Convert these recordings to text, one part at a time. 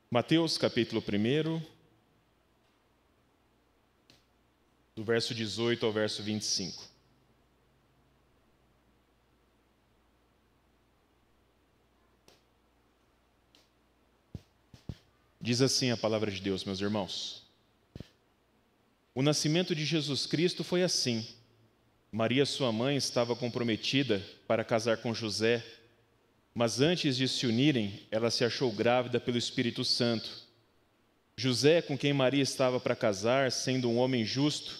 Mateus capítulo 1, do verso 18 ao verso 25. Diz assim a palavra de Deus, meus irmãos. O nascimento de Jesus Cristo foi assim. Maria, sua mãe, estava comprometida para casar com José, mas antes de se unirem, ela se achou grávida pelo Espírito Santo. José, com quem Maria estava para casar, sendo um homem justo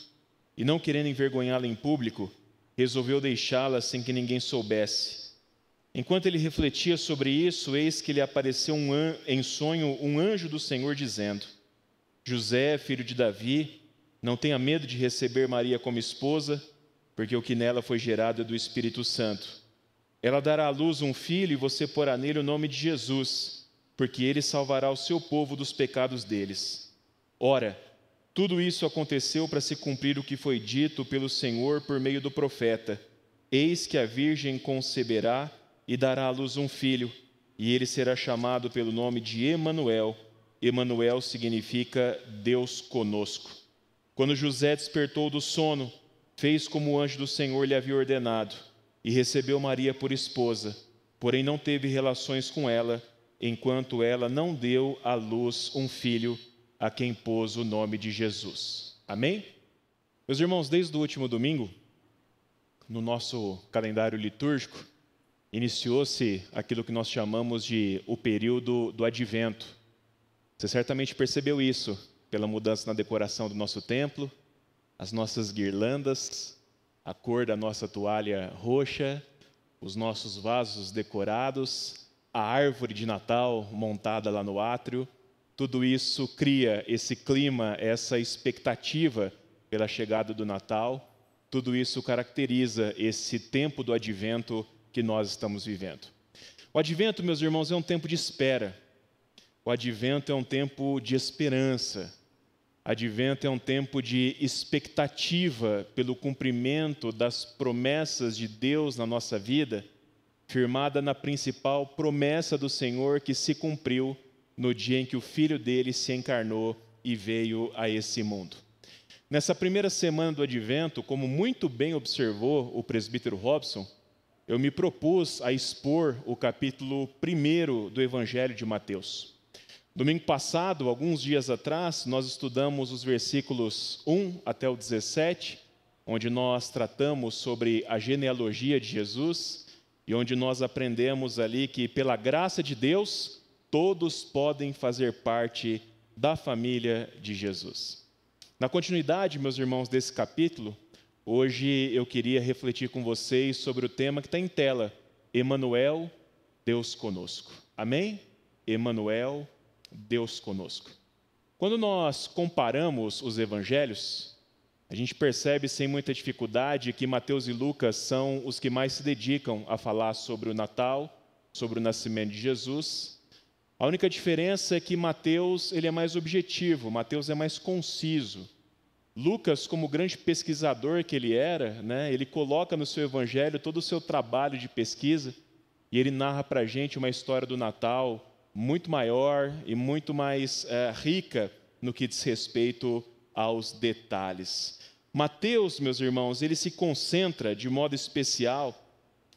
e não querendo envergonhá-la em público, resolveu deixá-la sem que ninguém soubesse. Enquanto ele refletia sobre isso, eis que lhe apareceu em sonho um anjo do Senhor dizendo: José, filho de Davi, não tenha medo de receber Maria como esposa, porque o que nela foi gerado é do Espírito Santo. Ela dará à luz um filho e você porá nele o nome de Jesus, porque ele salvará o seu povo dos pecados deles. Ora, tudo isso aconteceu para se cumprir o que foi dito pelo Senhor por meio do profeta. Eis que a virgem conceberá e dará à luz um filho, e ele será chamado pelo nome de Emanuel. Emanuel significa Deus conosco. Quando José despertou do sono, fez como o anjo do Senhor lhe havia ordenado, e recebeu Maria por esposa, porém não teve relações com ela, enquanto ela não deu à luz um filho, a quem pôs o nome de Jesus. Amém? Meus irmãos, desde o último domingo, no nosso calendário litúrgico, iniciou-se aquilo que nós chamamos de o período do Advento. Você certamente percebeu isso pela mudança na decoração do nosso templo, as nossas guirlandas, a cor da nossa toalha roxa, os nossos vasos decorados, a árvore de Natal montada lá no átrio. Tudo isso cria esse clima, essa expectativa pela chegada do Natal. Tudo isso caracteriza esse tempo do Advento que nós estamos vivendo. O Advento, meus irmãos, é um tempo de espera. O Advento é um tempo de esperança. Advento é um tempo de expectativa pelo cumprimento das promessas de Deus na nossa vida, firmada na principal promessa do Senhor que se cumpriu no dia em que o Filho dele se encarnou e veio a esse mundo. Nessa primeira semana do Advento, como muito bem observou o presbítero Robson, eu me propus a expor o capítulo 1 do Evangelho de Mateus. Domingo passado, alguns dias atrás, nós estudamos os versículos 1 até o 17, onde nós tratamos sobre a genealogia de Jesus e onde nós aprendemos ali que, pela graça de Deus, todos podem fazer parte da família de Jesus. Na continuidade, meus irmãos, desse capítulo, hoje eu queria refletir com vocês sobre o tema que está em tela: Emanuel, Deus conosco. Amém? Emanuel, Deus conosco. Quando nós comparamos os evangelhos, a gente percebe sem muita dificuldade que Mateus e Lucas são os que mais se dedicam a falar sobre o Natal, sobre o nascimento de Jesus. A única diferença é que Mateus ele é mais objetivo, Mateus é mais conciso. Lucas, como grande pesquisador que ele era, ele coloca no seu evangelho todo o seu trabalho de pesquisa e ele narra para a gente uma história do Natal muito maior e muito mais rica no que diz respeito aos detalhes. Mateus, meus irmãos, ele se concentra de modo especial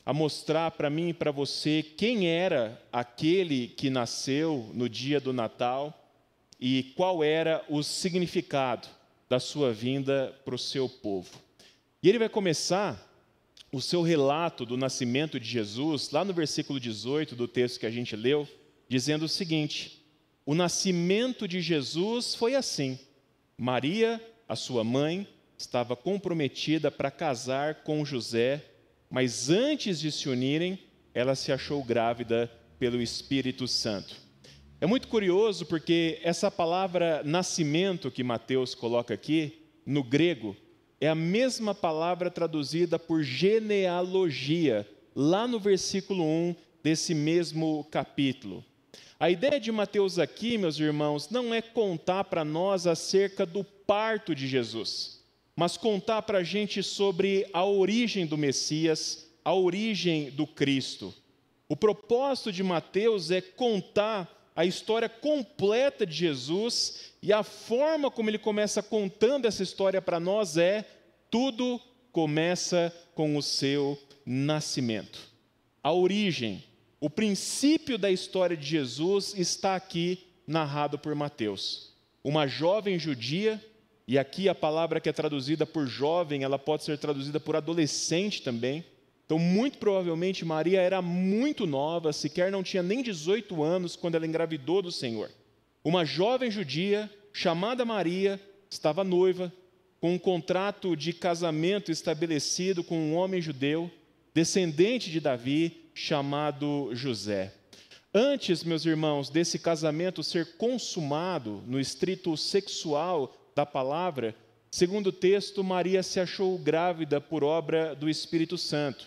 a mostrar para mim e para você quem era aquele que nasceu no dia do Natal e qual era o significado da sua vinda para o seu povo. E ele vai começar o seu relato do nascimento de Jesus, lá no versículo 18 do texto que a gente leu, dizendo o seguinte: o nascimento de Jesus foi assim. Maria, a sua mãe, estava comprometida para casar com José, mas antes de se unirem, ela se achou grávida pelo Espírito Santo. É muito curioso porque essa palavra nascimento que Mateus coloca aqui, no grego, é a mesma palavra traduzida por genealogia, lá no versículo 1 desse mesmo capítulo. A ideia de Mateus aqui, meus irmãos, não é contar para nós acerca do parto de Jesus, mas contar para a gente sobre a origem do Messias, a origem do Cristo. O propósito de Mateus é contar a história completa de Jesus, e a forma como ele começa contando essa história para nós é: tudo começa com o seu nascimento. A origem, o princípio da história de Jesus está aqui narrado por Mateus. Uma jovem judia, e aqui a palavra que é traduzida por jovem, ela pode ser traduzida por adolescente também. Então, muito provavelmente, Maria era muito nova, sequer não tinha nem 18 anos quando ela engravidou do Senhor. Uma jovem judia, chamada Maria, estava noiva, com um contrato de casamento estabelecido com um homem judeu, descendente de Davi, chamado José. Antes, meus irmãos, desse casamento ser consumado no estrito sexual da palavra, segundo o texto, Maria se achou grávida por obra do Espírito Santo.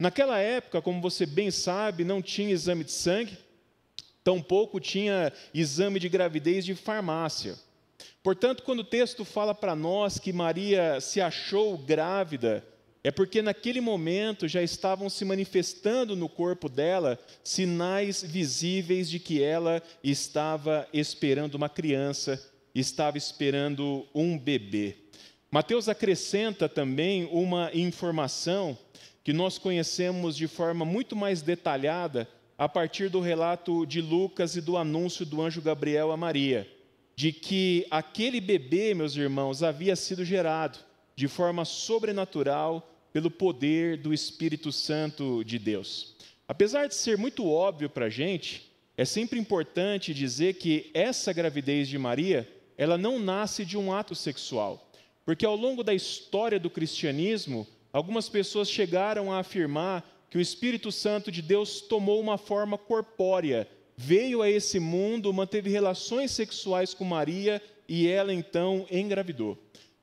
Naquela época, como você bem sabe, não tinha exame de sangue, tampouco tinha exame de gravidez de farmácia. Portanto, quando o texto fala para nós que Maria se achou grávida, é porque naquele momento já estavam se manifestando no corpo dela sinais visíveis de que ela estava esperando uma criança, estava esperando um bebê. Mateus acrescenta também uma informação que nós conhecemos de forma muito mais detalhada a partir do relato de Lucas e do anúncio do anjo Gabriel a Maria, de que aquele bebê, meus irmãos, havia sido gerado de forma sobrenatural pelo poder do Espírito Santo de Deus. Apesar de ser muito óbvio para a gente, é sempre importante dizer que essa gravidez de Maria, ela não nasce de um ato sexual, porque ao longo da história do cristianismo, algumas pessoas chegaram a afirmar que o Espírito Santo de Deus tomou uma forma corpórea, veio a esse mundo, manteve relações sexuais com Maria e ela então engravidou.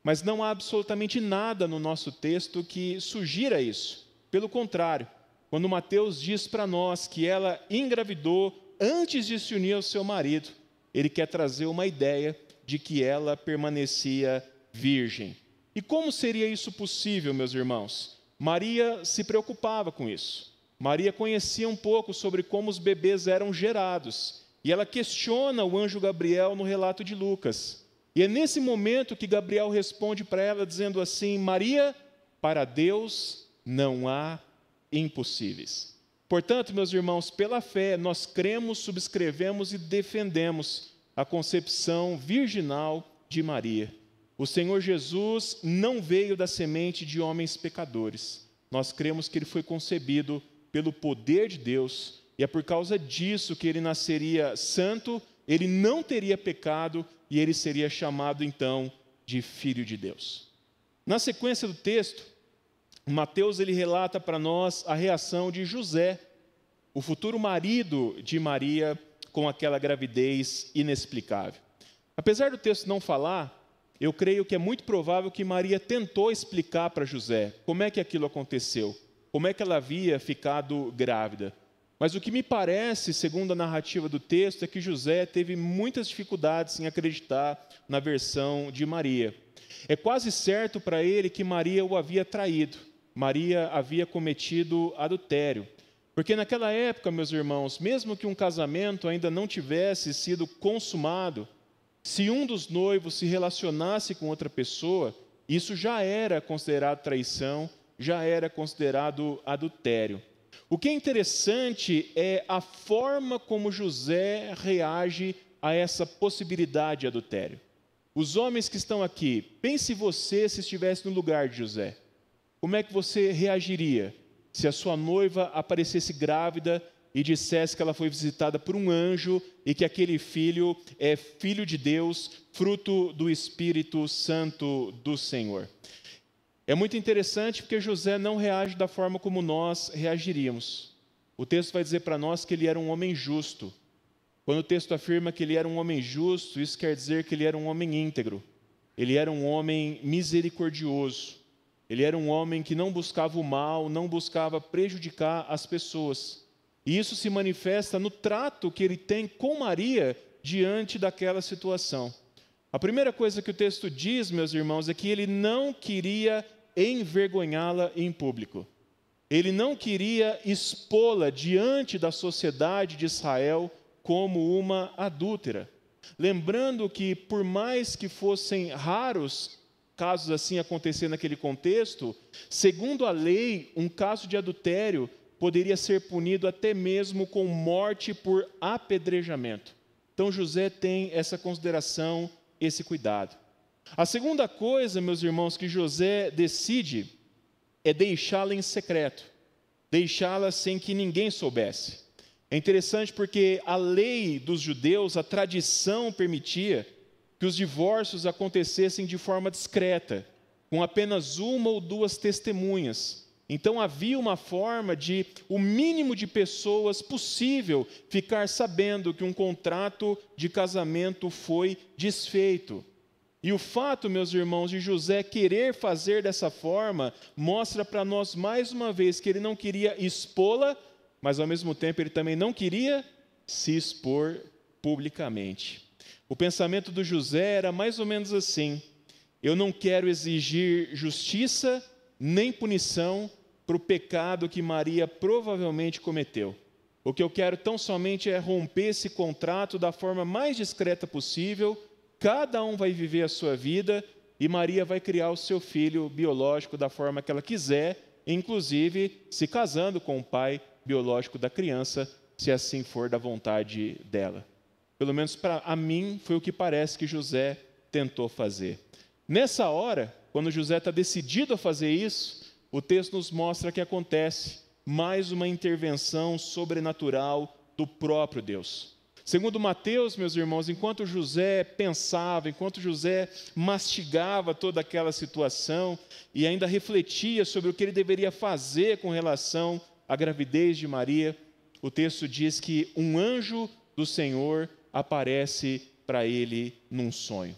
Mas não há absolutamente nada no nosso texto que sugira isso. Pelo contrário, quando Mateus diz para nós que ela engravidou antes de se unir ao seu marido, ele quer trazer uma ideia de que ela permanecia virgem. E como seria isso possível, meus irmãos? Maria se preocupava com isso. Maria conhecia um pouco sobre como os bebês eram gerados. E ela questiona o anjo Gabriel no relato de Lucas. E é nesse momento que Gabriel responde para ela dizendo assim: Maria, para Deus não há impossíveis. Portanto, meus irmãos, pela fé, nós cremos, subscrevemos e defendemos a concepção virginal de Maria. O Senhor Jesus não veio da semente de homens pecadores. Nós cremos que ele foi concebido pelo poder de Deus, e é por causa disso que ele nasceria santo, ele não teria pecado, e ele seria chamado, então, de Filho de Deus. Na sequência do texto, Mateus ele relata para nós a reação de José, o futuro marido de Maria, com aquela gravidez inexplicável. Apesar do texto não falar, eu creio que é muito provável que Maria tentou explicar para José como é que aquilo aconteceu, como é que ela havia ficado grávida. Mas o que me parece, segundo a narrativa do texto, é que José teve muitas dificuldades em acreditar na versão de Maria. É quase certo para ele que Maria o havia traído, Maria havia cometido adultério. Porque naquela época, meus irmãos, mesmo que um casamento ainda não tivesse sido consumado, se um dos noivos se relacionasse com outra pessoa, isso já era considerado traição, já era considerado adultério. O que é interessante é a forma como José reage a essa possibilidade de adultério. Os homens que estão aqui, pense você se estivesse no lugar de José. Como é que você reagiria se a sua noiva aparecesse grávida e dissesse que ela foi visitada por um anjo e que aquele filho é filho de Deus, fruto do Espírito Santo do Senhor? É muito interessante porque José não reage da forma como nós reagiríamos. O texto vai dizer para nós que ele era um homem justo. Quando o texto afirma que ele era um homem justo, isso quer dizer que ele era um homem íntegro. Ele era um homem misericordioso. Ele era um homem que não buscava o mal, não buscava prejudicar as pessoas. E isso se manifesta no trato que ele tem com Maria diante daquela situação. A primeira coisa que o texto diz, meus irmãos, é que ele não queria envergonhá-la em público. Ele não queria expô-la diante da sociedade de Israel como uma adúltera. Lembrando que, por mais que fossem raros casos assim acontecer naquele contexto, segundo a lei, um caso de adultério poderia ser punido até mesmo com morte por apedrejamento. Então José tem essa consideração, esse cuidado. A segunda coisa, meus irmãos, que José decide é deixá-la em secreto, deixá-la sem que ninguém soubesse. É interessante porque a lei dos judeus, a tradição permitia que os divórcios acontecessem de forma discreta, com apenas uma ou duas testemunhas. Então havia uma forma de o mínimo de pessoas possível ficar sabendo que um contrato de casamento foi desfeito. E o fato, meus irmãos, de José querer fazer dessa forma, mostra para nós mais uma vez que ele não queria expô-la, mas ao mesmo tempo ele também não queria se expor publicamente. O pensamento do José era mais ou menos assim: eu não quero exigir justiça nem punição para o pecado que Maria provavelmente cometeu. O que eu quero tão somente é romper esse contrato da forma mais discreta possível. Cada um vai viver a sua vida e Maria vai criar o seu filho biológico da forma que ela quiser, inclusive se casando com o pai biológico da criança, se assim for da vontade dela. Pelo menos para mim foi o que parece que José tentou fazer. Nessa hora, quando José está decidido a fazer isso, o texto nos mostra que acontece mais uma intervenção sobrenatural do próprio Deus. Segundo Mateus, meus irmãos, enquanto José pensava, enquanto José mastigava toda aquela situação e ainda refletia sobre o que ele deveria fazer com relação à gravidez de Maria, o texto diz que um anjo do Senhor aparece para ele num sonho.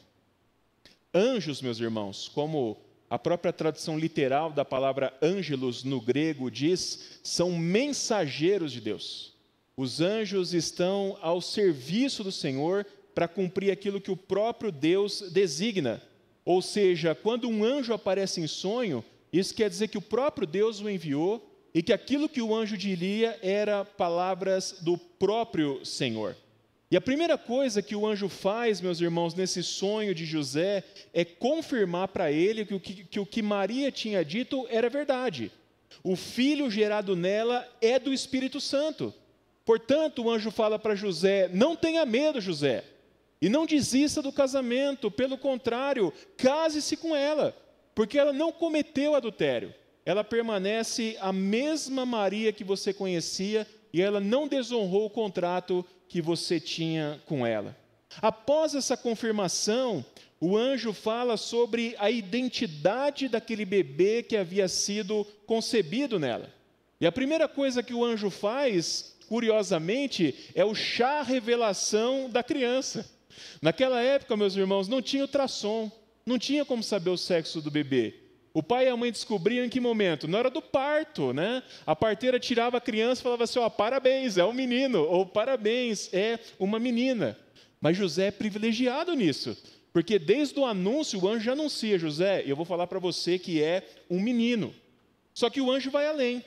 Anjos, meus irmãos, como a própria tradução literal da palavra ângelos no grego diz, são mensageiros de Deus. Os anjos estão ao serviço do Senhor para cumprir aquilo que o próprio Deus designa. Ou seja, quando um anjo aparece em sonho, isso quer dizer que o próprio Deus o enviou e que aquilo que o anjo diria era palavras do próprio Senhor. E a primeira coisa que o anjo faz, meus irmãos, nesse sonho de José, é confirmar para ele que o que Maria tinha dito era verdade. O filho gerado nela é do Espírito Santo. Portanto, o anjo fala para José: não tenha medo, José, e não desista do casamento, pelo contrário, case-se com ela, porque ela não cometeu adultério. Ela permanece a mesma Maria que você conhecia e ela não desonrou o contrato que você tinha com ela. Após essa confirmação, o anjo fala sobre a identidade daquele bebê que havia sido concebido nela. E a primeira coisa que o anjo faz, curiosamente, é o chá revelação da criança. Naquela época, meus irmãos, não tinha ultrassom, não tinha como saber o sexo do bebê. O pai e a mãe descobriam em que momento? Na hora do parto, né? A parteira tirava a criança e falava assim: ó, parabéns, é um menino, ou parabéns, é uma menina. Mas José é privilegiado nisso, porque desde o anúncio o anjo já anuncia: José, eu vou falar para você que é um menino. Só que o anjo vai além.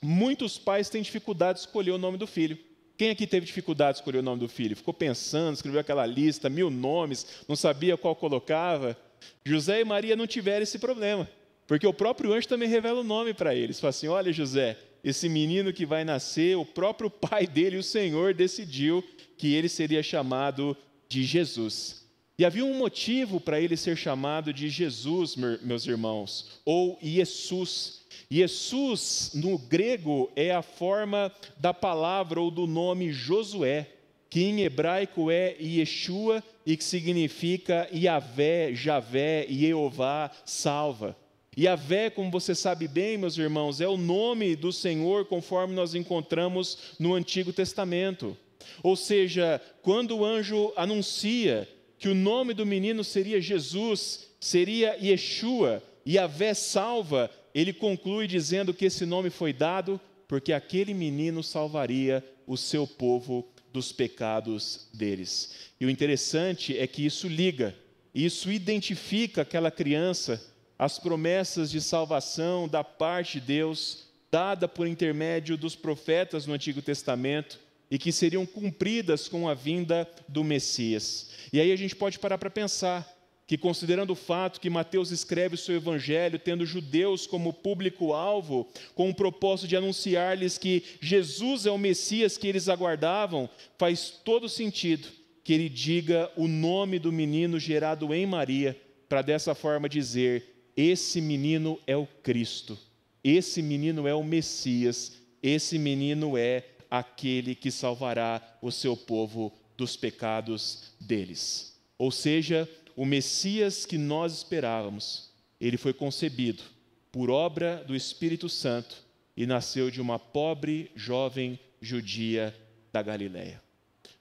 Muitos pais têm dificuldade de escolher o nome do filho. Quem aqui teve dificuldade de escolher o nome do filho? Ficou pensando, escreveu aquela lista, 1000 nomes, não sabia qual colocava. José e Maria não tiveram esse problema, porque o próprio anjo também revela o nome para eles. Fala assim: olha, José, esse menino que vai nascer, o próprio pai dele, o Senhor, decidiu que ele seria chamado de Jesus. E havia um motivo para ele ser chamado de Jesus, meus irmãos, ou Jesus. Jesus, no grego, é a forma da palavra ou do nome Josué, que em hebraico é Yeshua e que significa Yahvé, Javé, Jeová, salva. Yahvé, como você sabe bem, meus irmãos, é o nome do Senhor conforme nós encontramos no Antigo Testamento. Ou seja, quando o anjo anuncia que o nome do menino seria Jesus, seria Yeshua, Yahvé salva, ele conclui dizendo que esse nome foi dado porque aquele menino salvaria o seu povo dos pecados deles. E o interessante é que isso liga, isso identifica aquela criança, as promessas de salvação da parte de Deus, dada por intermédio dos profetas no Antigo Testamento, e que seriam cumpridas com a vinda do Messias. E aí a gente pode parar para pensar que, considerando o fato que Mateus escreve o seu evangelho tendo judeus como público-alvo, com o propósito de anunciar-lhes que Jesus é o Messias que eles aguardavam, faz todo sentido que ele diga o nome do menino gerado em Maria, para dessa forma dizer: esse menino é o Cristo, esse menino é o Messias, esse menino é aquele que salvará o seu povo dos pecados deles. Ou seja, o Messias que nós esperávamos, ele foi concebido por obra do Espírito Santo e nasceu de uma pobre jovem judia da Galileia.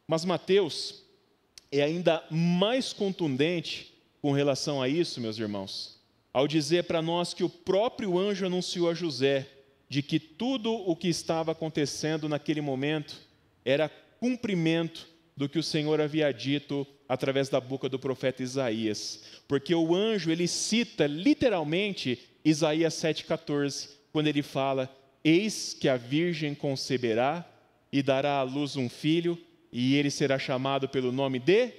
Mas Mateus é ainda mais contundente com relação a isso, meus irmãos, ao dizer para nós que o próprio anjo anunciou a José de que tudo o que estava acontecendo naquele momento era cumprimento do que o Senhor havia dito através da boca do profeta Isaías. Porque o anjo, ele cita literalmente Isaías 7,14, quando ele fala: eis que a virgem conceberá e dará à luz um filho, e ele será chamado pelo nome de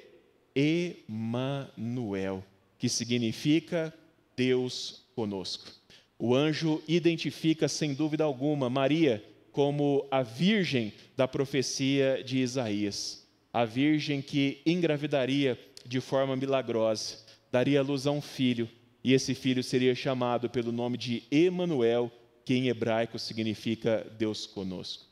Emanuel, que significa Deus conosco. O anjo identifica, sem dúvida alguma, Maria como a virgem da profecia de Isaías, a virgem que engravidaria de forma milagrosa, daria à luz a um filho, e esse filho seria chamado pelo nome de Emanuel, que em hebraico significa Deus conosco.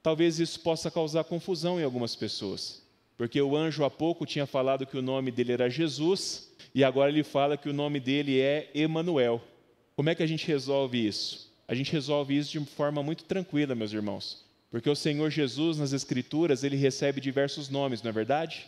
Talvez isso possa causar confusão em algumas pessoas, porque o anjo há pouco tinha falado que o nome dele era Jesus, e agora ele fala que o nome dele é Emanuel. Como é que a gente resolve isso? A gente resolve isso de forma muito tranquila, meus irmãos, porque o Senhor Jesus, nas Escrituras, ele recebe diversos nomes, não é verdade?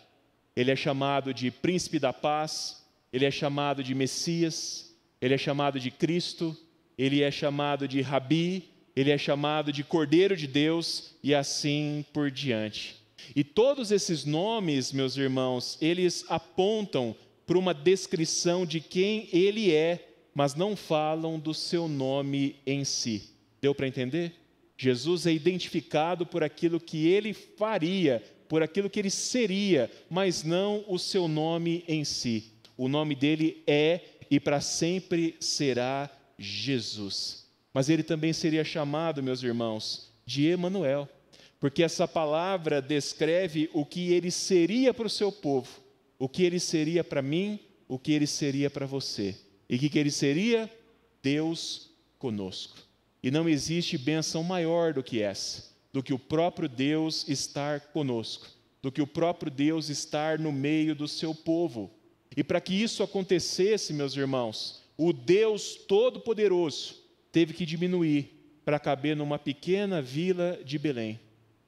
Ele é chamado de Príncipe da Paz, ele é chamado de Messias, ele é chamado de Cristo, ele é chamado de Rabi, ele é chamado de Cordeiro de Deus e assim por diante. E todos esses nomes, meus irmãos, eles apontam para uma descrição de quem ele é, mas não falam do seu nome em si. Deu para entender? Jesus é identificado por aquilo que ele faria, por aquilo que ele seria, mas não o seu nome em si. O nome dele é e para sempre será Jesus. Mas ele também seria chamado, meus irmãos, de Emanuel, porque essa palavra descreve o que ele seria para o seu povo, o que ele seria para mim, o que ele seria para você. E o que ele seria? Deus conosco. E não existe bênção maior do que essa, do que o próprio Deus estar conosco, do que o próprio Deus estar no meio do seu povo. E para que isso acontecesse, meus irmãos, o Deus Todo-Poderoso teve que diminuir para caber numa pequena vila de Belém.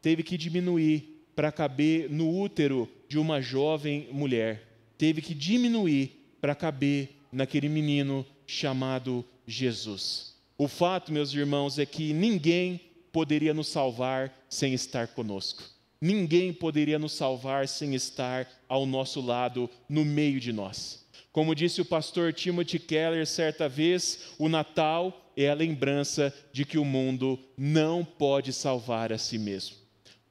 Teve que diminuir para caber no útero de uma jovem mulher. Teve que diminuir para caber naquele menino chamado Jesus. O fato, meus irmãos, é que ninguém poderia nos salvar sem estar conosco. Ninguém poderia nos salvar sem estar ao nosso lado, no meio de nós. Como disse o pastor Timothy Keller certa vez, o Natal é a lembrança de que o mundo não pode salvar a si mesmo.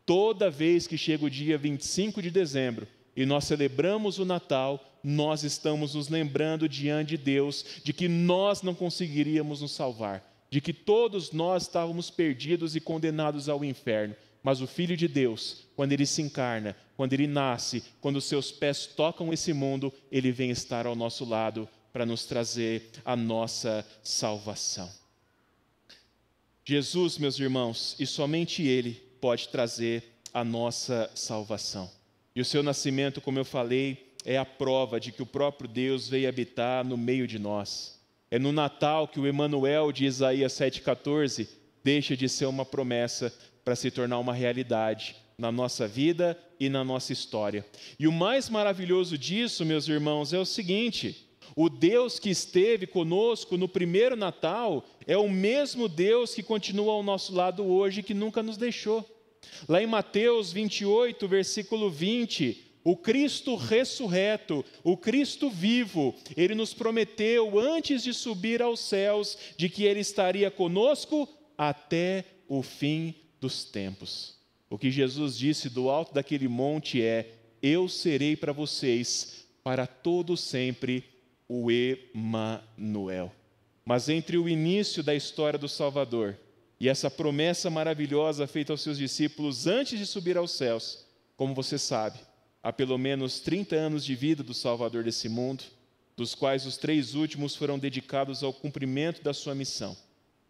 Toda vez que chega o dia 25 de dezembro e nós celebramos o Natal, nós estamos nos lembrando diante de Deus de que nós não conseguiríamos nos salvar, de que todos nós estávamos perdidos e condenados ao inferno. Mas o Filho de Deus, quando ele se encarna, quando ele nasce, quando os seus pés tocam esse mundo, ele vem estar ao nosso lado para nos trazer a nossa salvação. Jesus, meus irmãos, e somente ele pode trazer a nossa salvação. E o seu nascimento, como eu falei, é a prova de que o próprio Deus veio habitar no meio de nós. É no Natal que o Emanuel de Isaías 7,14 deixa de ser uma promessa para se tornar uma realidade na nossa vida e na nossa história. E o mais maravilhoso disso, meus irmãos, é o seguinte: o Deus que esteve conosco no primeiro Natal é o mesmo Deus que continua ao nosso lado hoje, que nunca nos deixou. Lá em Mateus 28, versículo 20, o Cristo ressurreto, o Cristo vivo, ele nos prometeu antes de subir aos céus de que ele estaria conosco até o fim dos tempos. O que Jesus disse do alto daquele monte é: eu serei para vocês para todo sempre o Emanuel. Mas entre o início da história do Salvador e essa promessa maravilhosa feita aos seus discípulos antes de subir aos céus, como você sabe, há pelo menos 30 anos de vida do Salvador desse mundo, dos quais os 3 últimos foram dedicados ao cumprimento da sua missão,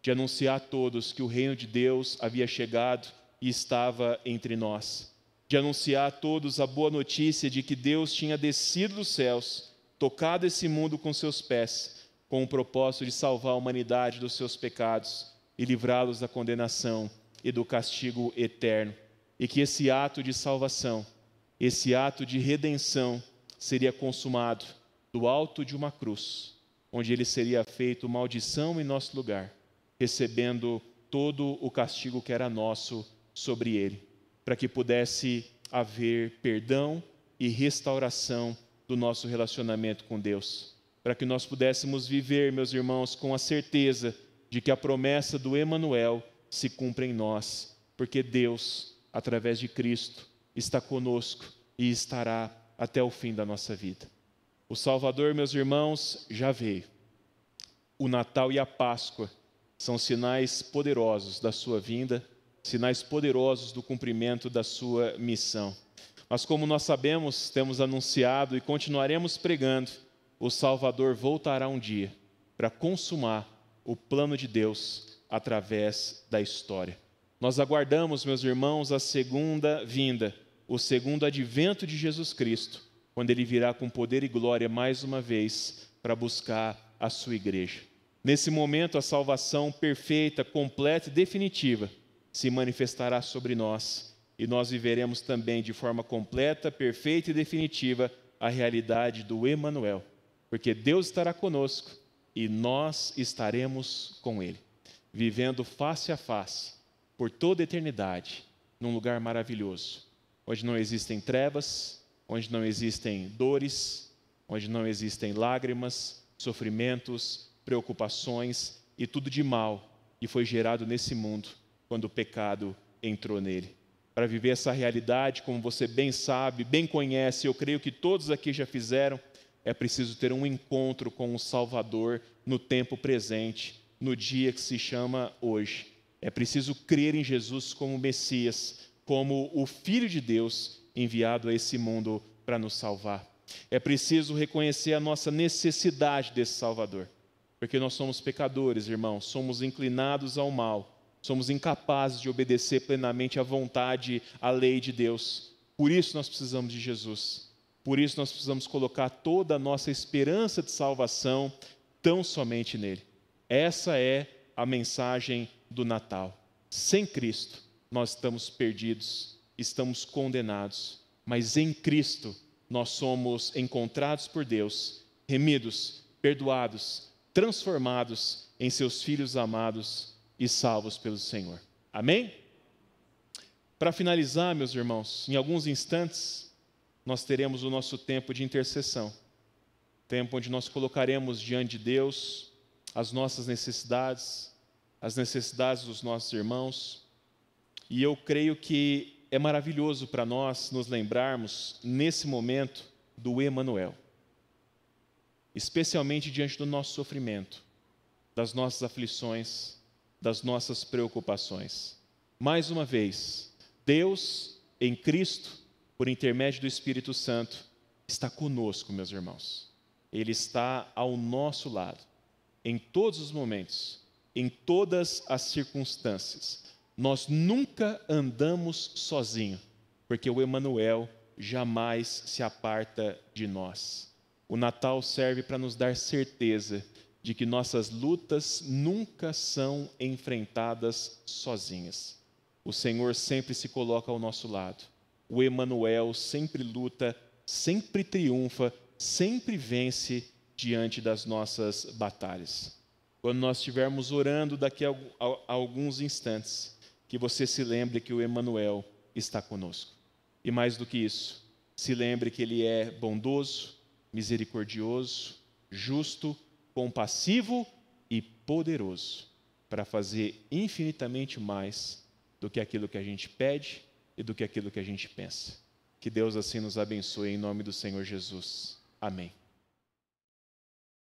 de anunciar a todos que o reino de Deus havia chegado e estava entre nós, de anunciar a todos a boa notícia de que Deus tinha descido dos céus, tocado esse mundo com seus pés, com o propósito de salvar a humanidade dos seus pecados e livrá-los da condenação e do castigo eterno, e que esse ato de salvação, esse ato de redenção seria consumado do alto de uma cruz, onde ele seria feito maldição em nosso lugar, recebendo todo o castigo que era nosso sobre ele, para que pudesse haver perdão e restauração do nosso relacionamento com Deus, para que nós pudéssemos viver, meus irmãos, com a certeza de que a promessa do Emanuel se cumpre em nós, porque Deus, através de Cristo, está conosco e estará até o fim da nossa vida. O Salvador, meus irmãos, já veio. O Natal e a Páscoa são sinais poderosos da sua vinda, sinais poderosos do cumprimento da sua missão. Mas como nós sabemos, temos anunciado e continuaremos pregando, o Salvador voltará um dia para consumar o plano de Deus através da história. Nós aguardamos, meus irmãos, a segunda vinda, o segundo advento de Jesus Cristo, quando ele virá com poder e glória mais uma vez para buscar a sua igreja. Nesse momento, a salvação perfeita, completa e definitiva se manifestará sobre nós, e nós viveremos também de forma completa, perfeita e definitiva a realidade do Emanuel, porque Deus estará conosco e nós estaremos com ele, vivendo face a face por toda a eternidade, num lugar maravilhoso, onde não existem trevas, onde não existem dores, onde não existem lágrimas, sofrimentos, preocupações e tudo de mal que foi gerado nesse mundo quando o pecado entrou nele. Para viver essa realidade, como você bem sabe, bem conhece, eu creio que todos aqui já fizeram, é preciso ter um encontro com o Salvador no tempo presente, no dia que se chama hoje. É preciso crer em Jesus como Messias, como o Filho de Deus enviado a esse mundo para nos salvar. É preciso reconhecer a nossa necessidade desse Salvador, porque nós somos pecadores, irmãos, somos inclinados ao mal, somos incapazes de obedecer plenamente à vontade, à lei de Deus. Por isso nós precisamos de Jesus. Por isso nós precisamos colocar toda a nossa esperança de salvação tão somente nele. Essa é a mensagem do Natal. Sem Cristo, nós estamos perdidos, estamos condenados. Mas em Cristo, nós somos encontrados por Deus, remidos, perdoados, transformados em seus filhos amados e salvos pelo Senhor. Amém? Para finalizar, meus irmãos, em alguns instantes, nós teremos o nosso tempo de intercessão. Tempo onde nós colocaremos diante de Deus as nossas necessidades, as necessidades dos nossos irmãos. E eu creio que é maravilhoso para nós nos lembrarmos, nesse momento, do Emanuel. Especialmente diante do nosso sofrimento, das nossas aflições, das nossas preocupações. Mais uma vez, Deus, em Cristo, por intermédio do Espírito Santo, está conosco, meus irmãos. Ele está ao nosso lado, em todos os momentos, em todas as circunstâncias. Nós nunca andamos sozinhos, porque o Emanuel jamais se aparta de nós. O Natal serve para nos dar certeza de que nossas lutas nunca são enfrentadas sozinhas. O Senhor sempre se coloca ao nosso lado. O Emanuel sempre luta, sempre triunfa, sempre vence diante das nossas batalhas. Quando nós estivermos orando daqui a alguns instantes, que você se lembre que o Emanuel está conosco. E mais do que isso, se lembre que Ele é bondoso, misericordioso, justo, compassivo e poderoso para fazer infinitamente mais do que aquilo que a gente pede e do que aquilo que a gente pensa. Que Deus assim nos abençoe em nome do Senhor Jesus. Amém.